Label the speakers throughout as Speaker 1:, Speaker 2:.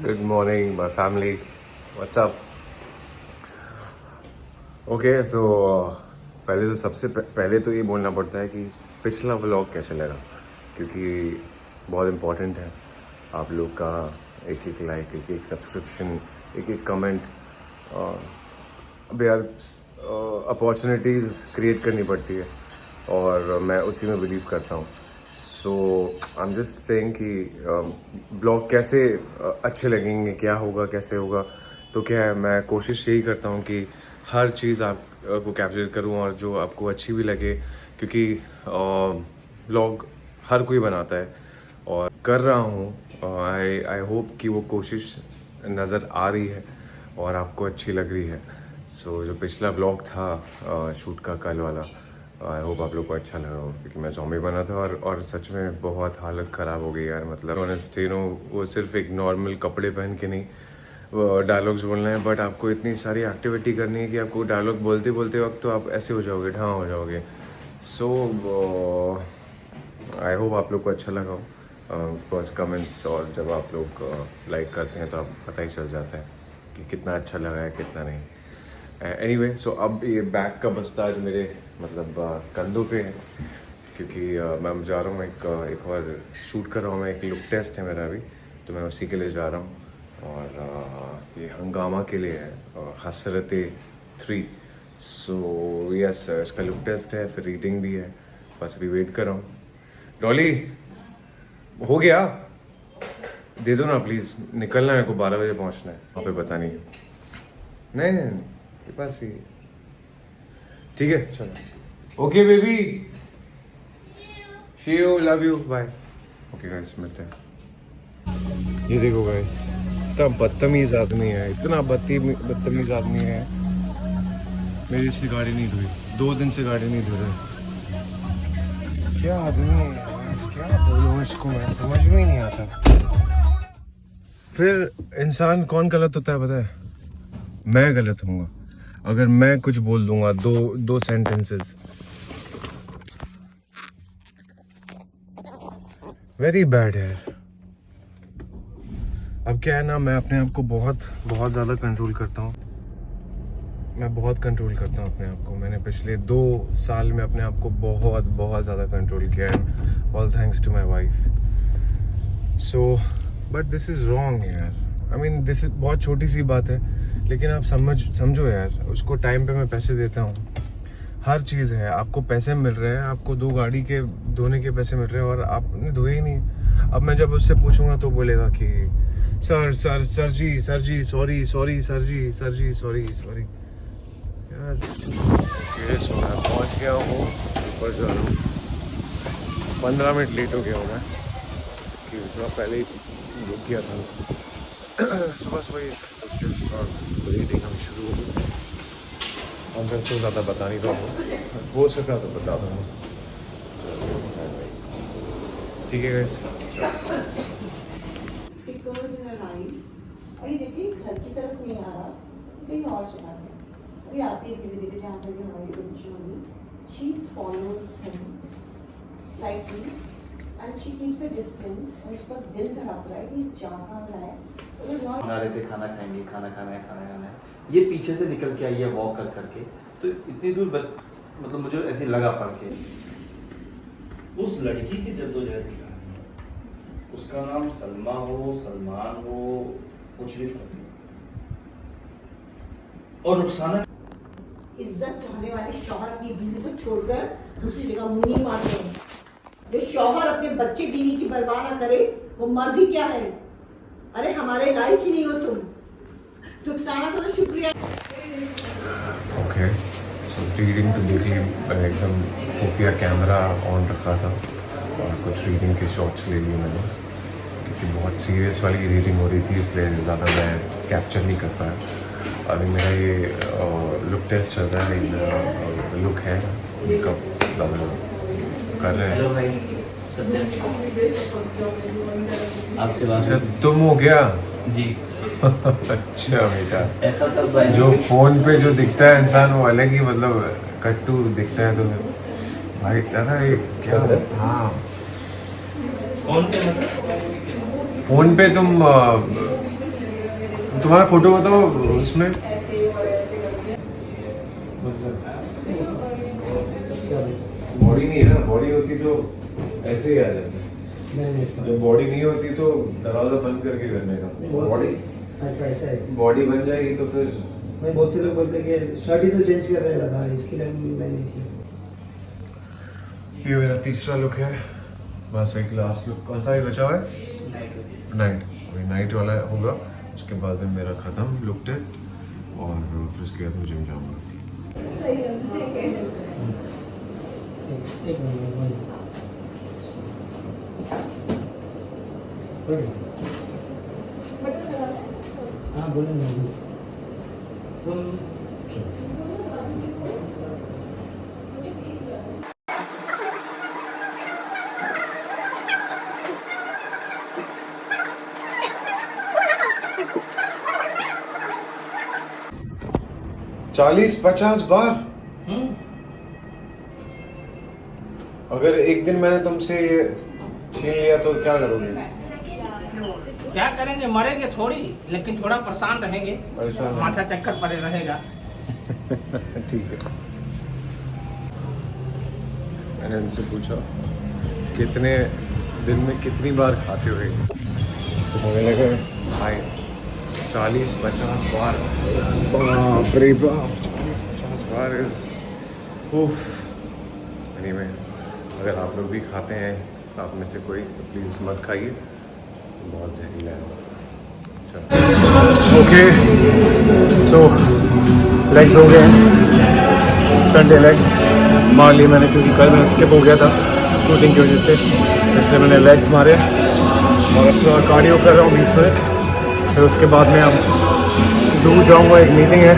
Speaker 1: Good morning, my family. What's up? Okay so पहले तो पहले तो ये बोलना पड़ता है कि पिछला व्लॉग कैसे लगा, क्योंकि बहुत इम्पोर्टेंट है आप लोग का एक एक लाइक, एक एक सब्सक्रिप्शन, एक एक कमेंट। अब यार अपॉर्चुनिटीज़ क्रिएट करनी पड़ती है और मैं उसी में बिलीव करता हूँ। सो आई एम जस्ट सेइंग कि ब्लॉग कैसे अच्छे लगेंगे, क्या होगा, कैसे होगा। तो क्या है, मैं कोशिश यही करता हूँ कि हर चीज़ आपको कैप्चर करूँ और जो आपको अच्छी भी लगे, क्योंकि ब्लॉग हर कोई बनाता है और कर रहा हूँ। आई होप कि वो कोशिश नज़र आ रही है और आपको अच्छी लग रही है। सो जो पिछला ब्लॉग था शूट का कल वाला, आई होप आप लोग को अच्छा लगा हो, क्योंकि मैं ज़ॉम्बी बना था और सच में बहुत हालत ख़राब हो गई यार। मतलब ऑनेस्ट वो सिर्फ एक नॉर्मल कपड़े पहन के नहीं डायलॉग्स बोलना है, बट आपको इतनी सारी एक्टिविटी करनी है कि आपको डायलॉग बोलते बोलते वक्त तो आप ऐसे हो जाओगे, ढाँ हो जाओगे। सो आई होप आप लोग को अच्छा लगा हो। बस कमेंट्स और जब आप लोग लाइक करते हैं तो आप पता ही चल जाता है कि कितना अच्छा लगा है, कितना नहीं। एनीवे सो अब ये बैक का बस्ता आज मेरे मतलब कंधों पे है, क्योंकि मैं जा रहा हूँ एक और शूट कर रहा हूँ मैं। एक लुक टेस्ट है मेरा अभी, तो मैं उसी के लिए जा रहा हूँ। और ये हंगामा के लिए है, हसरते 3। सो यस, इसका लुक टेस्ट है, फिर रीडिंग भी है। बस अभी वेट कर रहा हूँ। डॉली हो गया, दे दो ना प्लीज़, निकलना है, मेरे को 12 बजे पहुँचना है वहाँ पे। पता नहीं, नहीं नहीं नहीं, के पास ही ठीक है, चलो। Okay baby, see you, love you, bye. Okay guys, मिलते हैं। ये देखो गाइस, इतना बदतमीज आदमी है, इतना बदतमीज आदमी है। मेरी इससे गाड़ी नहीं धुई, 2 दिन से गाड़ी नहीं धो रहे। क्या आदमी है यार, क्या बोलूं इसको, मैं समझ में ही नहीं आता। फिर इंसान कौन गलत होता है पता है? मैं गलत होऊंगा अगर मैं कुछ बोल दूंगा, दो सेंटेंसेस। वेरी बैड है। अब क्या है ना, मैं अपने आप को बहुत बहुत ज़्यादा कंट्रोल करता हूँ। मैं बहुत कंट्रोल करता हूँ अपने आप को। मैंने पिछले 2 साल में अपने आप को बहुत बहुत ज़्यादा कंट्रोल किया है, all thanks to my wife. So but this is wrong यार। आई मीन दिस इज बहुत छोटी सी बात है, लेकिन आप समझो यार, उसको टाइम पे मैं पैसे देता हूँ, हर चीज़ है, आपको पैसे मिल रहे हैं, आपको 2 गाड़ी के धोने के पैसे मिल रहे हैं और आपने धोए ही नहीं। अब मैं जब उससे पूछूंगा तो बोलेगा कि सर जी सॉरी सॉरी सर जी सॉरी यार। ओके सो मैं पहुँच गया हूँ, ऊपर जा रहा हूँ। 15 मिनट लेट हो गया हूँ मैं, कि थोड़ा पहले ही रुक गया था। सुबह वही रीडिंग हम शुरू हो गई। अंदर तो ज़्यादा बता नहीं पाऊँ, हो सका तो बता दूँगा। ठीक है guys.
Speaker 2: Flickers in her eyes। और ये देखिए घर की तरफ नहीं आ रहा, कहीं और चला गया। अभी आती है धीरे धीरे, जहाँ से भी हमारी कंडीशन होगी। She follows him slightly and she keeps a distance। और उसका दिल धड़क रहा है कि जा कहाँ रहा है।
Speaker 3: बना रहे थे, खाना खाएंगे, खाना खाना है। ये पीछे से निकल के आई है वॉक कर करके, तो इतनी दूर मतलब मुझे ऐसे लगा पड़ के।
Speaker 4: उस लड़की की जद्दोजहद की कहानी है। उसका नाम सलमा हो, सलमान हो, कुछ भी फर्क नहीं। और रुखसाना
Speaker 2: इज्जत चाहने वाले शौहर अपनी बीवी को छोड़कर दूसरी जगह मुंह नहीं मारते हैं। जो शौहर अपने बच्चे बीवी की परवाह ना करे, वो मर्द ही क्या है? अरे हमारे लायक ही नहीं हो तुम। रुखसाना को तो शुक्रिया।
Speaker 1: ओके सो रीडिंग तो देख ली, एकदम खुफिया कैमरा ऑन रखा था और कुछ रीडिंग के शॉट्स ले लिए मैंने, क्योंकि बहुत सीरियस वाली रीडिंग हो रही थी, इसलिए ज़्यादा मैं कैप्चर नहीं कर पाया। अभी मेरा ये लुक टेस्ट चल रहा है, लुक है, मेकअप कर रहे हैं।
Speaker 3: हेलो भाई, आपसे बात
Speaker 1: अच्छा तुम हो गया
Speaker 3: जी।
Speaker 1: अच्छा बेटा,
Speaker 3: ऐसा सब भाई
Speaker 1: जो फोन पे जो दिखता है इंसान वो अलग ही मतलब कट्टू दिखता है। तो भाई दादा ये क्या, हाँ
Speaker 3: फोन पे
Speaker 1: फोन पे तुम तुम्हारा फोटो बताओ उसमें।
Speaker 2: ऐसे और ऐसे करके
Speaker 1: बॉडी नहीं है ना, बॉडी होती तो ऐसे ही आ जाते। जब बॉडी नहीं होती तो दरवाजा बंद करके करने का। बॉडी
Speaker 5: अच्छा ऐसा है।
Speaker 1: बॉडी बन जाएगी तो फिर
Speaker 5: मैं बहुत से लोग बोलते हैं कि शर्ट ही तो चेंज कर रहा था, इसके लिए मैंने किया।
Speaker 1: ये मेरा तीसरा लुक है, बस एक लास्ट लुक। कौन सा ही बचा हुआ है? नाइट। अभी नाइट वाला होगा, उसके बाद में मेरा खत्म लुक टेस्ट और फिर उसके बाद मैं जिम जाऊँगा।
Speaker 2: सही है, ठीक है।
Speaker 5: एक मिनट
Speaker 2: बटन लगा दे।
Speaker 5: हाँ बोलो ना।
Speaker 1: 40-50 बार? अगर एक दिन मैंने तुमसे ये छीन लिया तो क्या करोगे?
Speaker 6: क्या करेंगे, मरेंगे थोड़ी, लेकिन थोड़ा परेशान रहेंगे,
Speaker 1: परेशान
Speaker 6: माथा चक्कर पड़े रहेगा।
Speaker 1: ठीक है। मैंने इनसे पूछा कितने दिन में कितनी बार खाते हो, तो मुझे लगा भाई 40-50 बार। बाप रे बाप, 40-50 बार इज उफ। एनीवे, अगर आप लोग भी खाते हैं आप में से कोई तो प्लीज़ मत खाइए, बहुत जहरीला है। ओके, सो लेग्स हो गए हैं, संडे लेग्स मार लिए मैंने, क्योंकि कल मैं स्किप हो गया था शूटिंग की वजह से, इसलिए मैंने लेग्स मारे और अब थोड़ा कार्डियो कर रहा हूँ 20 मिनट। फिर उसके बाद में अब जू जाऊँगा, एक मीटिंग है।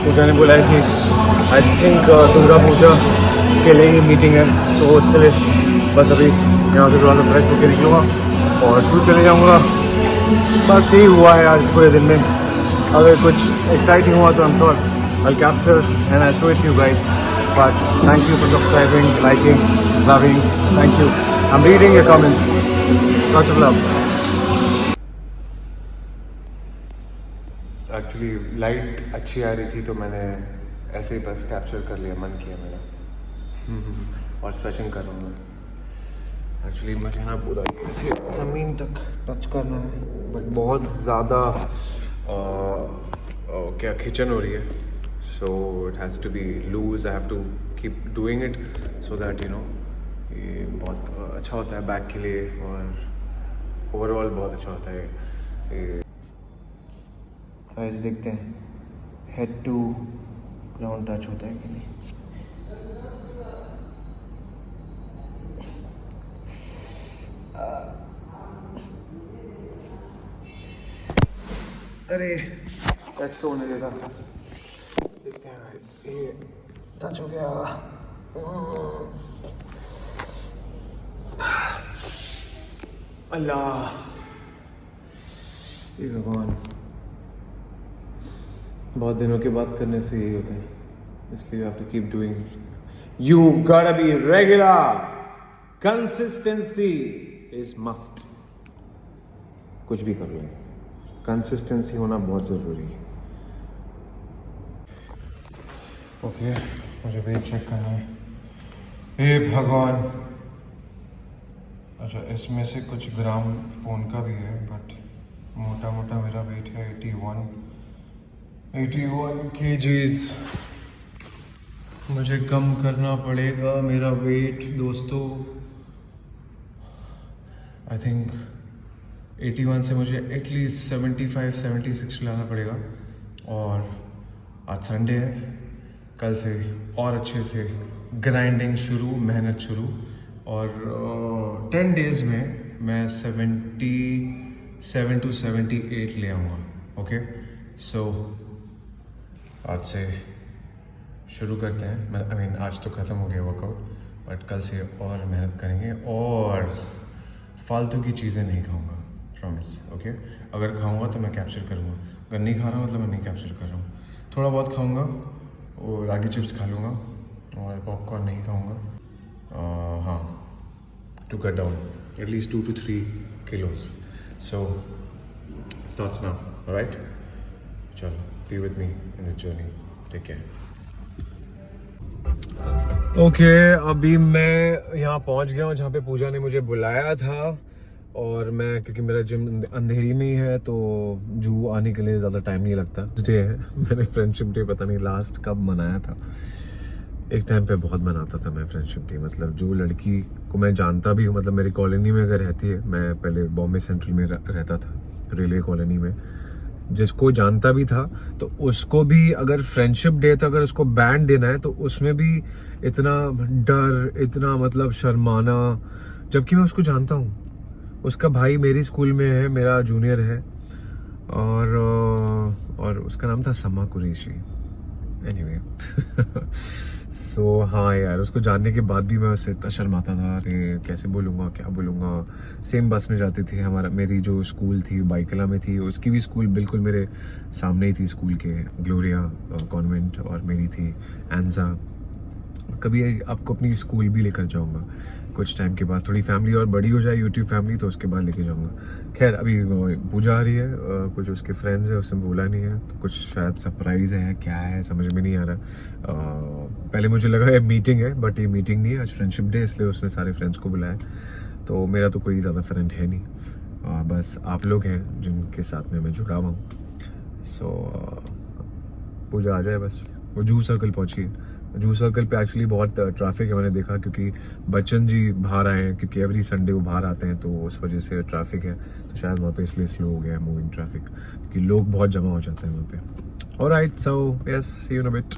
Speaker 1: पूजा ने बोला है कि आई थिंक दुर्गा पूजा के लिए ही मीटिंग है, तो उसके लिए बस अभी यहाँ से थोड़ा सा फ्रेश होकर निकलूँगा और जू चले जाऊँगा। बस यही हुआ है आज पूरे दिन में। अगर कुछ एक्साइटिंग हुआ तो I am sure I capture and I show it you guys. But thank you for subscribing, liking, loving, thank you. I am reading your comments. Lots of love. Actually light अच्छी आ रही थी तो मैंने ऐसे ही बस capture कर लिया, मन किया मेरा। और स्ट्रेचिंग कर रहा हूँ मैं। एक्चुअली मुझे ना पूरा ऐसे ज़मीन तक टच करना है, बट बहुत ज़्यादा क्या खिंचन हो रही है, so it has to be loose. I have to keep doing it so that you know ये बहुत अच्छा होता है बैक के लिए और ओवरऑल बहुत अच्छा होता है ये। आज देखते हैं हेड टू ग्राउंड टच होता है कि नहीं। अरे टच तो होने देता, देखते हैं ये टच हो गया। अल्लाह, ये भगवान, बहुत दिनों के बाद करने से यही होता है, इसलिए you have to keep doing. You gotta be regular, consistency is must. कुछ भी कर लो, कंसिस्टेंसी होना बहुत ज़रूरी है। ओके, मुझे वेट चेक करना है। हे भगवान, अच्छा इसमें से कुछ ग्राम फ़ोन का भी है, बट मोटा मोटा मेरा वेट है 81 kgs। मुझे कम करना पड़ेगा मेरा वेट दोस्तों। आई थिंक 81 से मुझे एटलीस्ट 75-76 लाना पड़ेगा। और आज संडे है, कल से और अच्छे से ग्राइंडिंग शुरू, मेहनत शुरू। और 10 डेज़ में मैं 77 to 78 ले आऊँगा। ओके, सो आज से शुरू करते हैं। आई मीन आज तो ख़त्म हो गया वर्कआउट, बट कल से और मेहनत करेंगे और फालतू की चीज़ें नहीं खाऊंगा, प्रॉमिस। ओके, अगर खाऊंगा तो मैं कैप्चर करूंगा, अगर नहीं खा रहा मतलब मैं नहीं कैप्चर कर रहा हूँ। थोड़ा बहुत खाऊंगा और रागी चिप्स खा लूँगा और पॉपकॉर्न नहीं खाऊंगा। हाँ, to cut down at least 2 to 3 kilos। So starts now, alright. चलो, be with me in this journey. Take care. Okay, अभी मैं यहाँ पहुँच गया हूँ जहाँ पे पूजा ने मुझे बुलाया था, और मैं, क्योंकि मेरा जिम अंधेरी में ही है तो जू आने के लिए ज़्यादा टाइम नहीं लगता. डे है, मैंने फ्रेंडशिप डे पता नहीं लास्ट कब मनाया था. एक टाइम पे बहुत मनाता था मैं फ्रेंडशिप डे. मतलब जो लड़की को मैं जानता भी हूँ, मतलब मेरी कॉलोनी में अगर रहती है, मैं पहले बॉम्बे सेंट्रल में रहता था, रेलवे कॉलोनी में, जिसको जानता भी था तो उसको भी अगर फ्रेंडशिप डे था, अगर उसको बैंड देना है तो उसमें भी इतना डर, इतना मतलब शर्माना, जबकि मैं उसको जानता हूँ. उसका भाई मेरी स्कूल में है, मेरा जूनियर है, और उसका नाम था समा कुरैशी. एनीवे सो हाँ यार, उसको जानने के बाद भी मैं उससे इतना शर्माता था. अरे कैसे बोलूँगा, क्या बोलूँगा. सेम बस में जाती थी. मेरी जो स्कूल थी बाइकला में थी, उसकी भी स्कूल बिल्कुल मेरे सामने ही थी स्कूल के, ग्लोरिया कॉन्वेंट, और मेरी थी एंजा. कभी आपको अपनी स्कूल भी लेकर जाऊँगा कुछ टाइम के बाद, थोड़ी फैमिली और बड़ी हो जाए, यूट्यूब फैमिली, तो उसके बाद लेके जाऊँगा. खैर अभी पूजा आ रही है, कुछ उसके फ्रेंड्स हैं, उसने बोला नहीं है, तो कुछ शायद सरप्राइज़ है, क्या है समझ में नहीं आ रहा. पहले मुझे लगा ये मीटिंग है, बट ये मीटिंग नहीं है, आज फ्रेंडशिप डे, इसलिए उसने सारे फ्रेंड्स को बुलाया. तो मेरा तो कोई ज़्यादा फ्रेंड है नहीं, बस आप लोग हैं जिनके साथ में मैं जुड़ा हुआ हूँ. सो पूजा आ जाए बस. वो जूहू सर्कल पहुँची है. जूहू सर्कल पे एक्चुअली बहुत ट्रैफिक है, मैंने देखा, क्योंकि बच्चन जी बाहर आए हैं, क्योंकि एवरी संडे वो बाहर आते हैं, तो उस वजह से ट्रैफिक है. तो शायद वहाँ पे इसलिए स्लो हो गया है मूविंग ट्रैफिक, क्योंकि लोग बहुत जमा हो जाते हैं वहाँ पे. Alright, so yes, see you in a bit.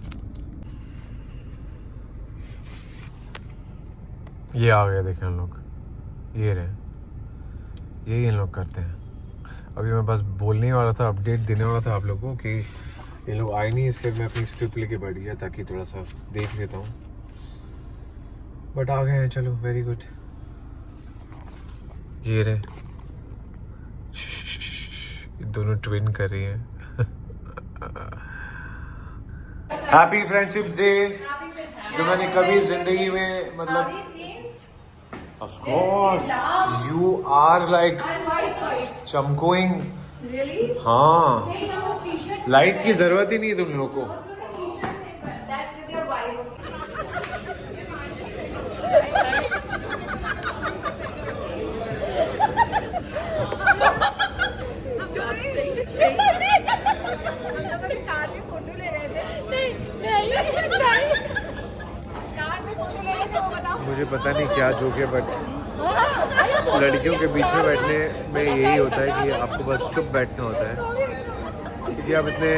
Speaker 1: ये आ गए, देखें हम लोग, ये रहे, यही इन लोग करते हैं. अभी मैं बस बोलने वाला था, अपडेट देने वाला था आप लोगों को कि ये लोग आए नहीं, इसलिए मैं अपनी स्क्रिप्ट लेके बैठ गया ताकि थोड़ा सा देख लेता हूँ. बट आ गए हैं, चलो, वेरी गुड. ये रहे, ये दोनों ट्विन कर रही हैं. हैप्पी फ्रेंडशिप्स डे, जो मैंने कभी जिंदगी में, मतलब, of course you are like चमकोइंग. हाँ, लाइट की जरूरत ही नहीं है तुम लोगों को. मुझे पता नहीं क्या जोक है, बट लड़कियों के बीच में बैठने में यही होता है कि आपको बस चुप बैठना होता है, क्योंकि आप इतने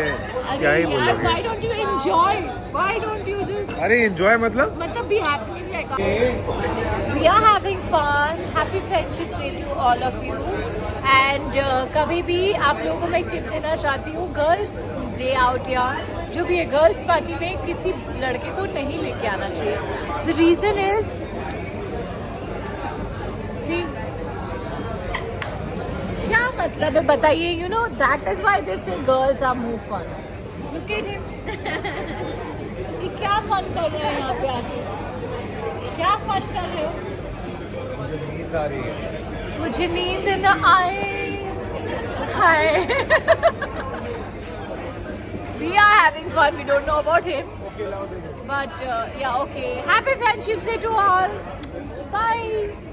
Speaker 1: क्या ही बोलोगे.
Speaker 7: Why don't you enjoy? Why don't you just
Speaker 1: अरे एंजॉय मतलब
Speaker 7: be happy? We are having fun. Happy Friendship Day to all of you. And कभी भी आप लोगों को मैं एक टिप देना चाहती हूँ, गर्ल्स डे आउट या जो भी है, गर्ल्स पार्टी में किसी लड़के को नहीं लेके आना चाहिए. The reason is, see, क्या मतलब है बताइए. You know that is why they say girls are more fun. Look at him. ये क्या फन कर रहे हैं यहाँ पे आके? क्या फन कर रहे हो?
Speaker 1: मुझे नींद आ रही है.
Speaker 7: मुझे नींद न आए. हाय. We are having fun. We don't know about him. But yeah, okay. Happy Friendship Day to all. Bye.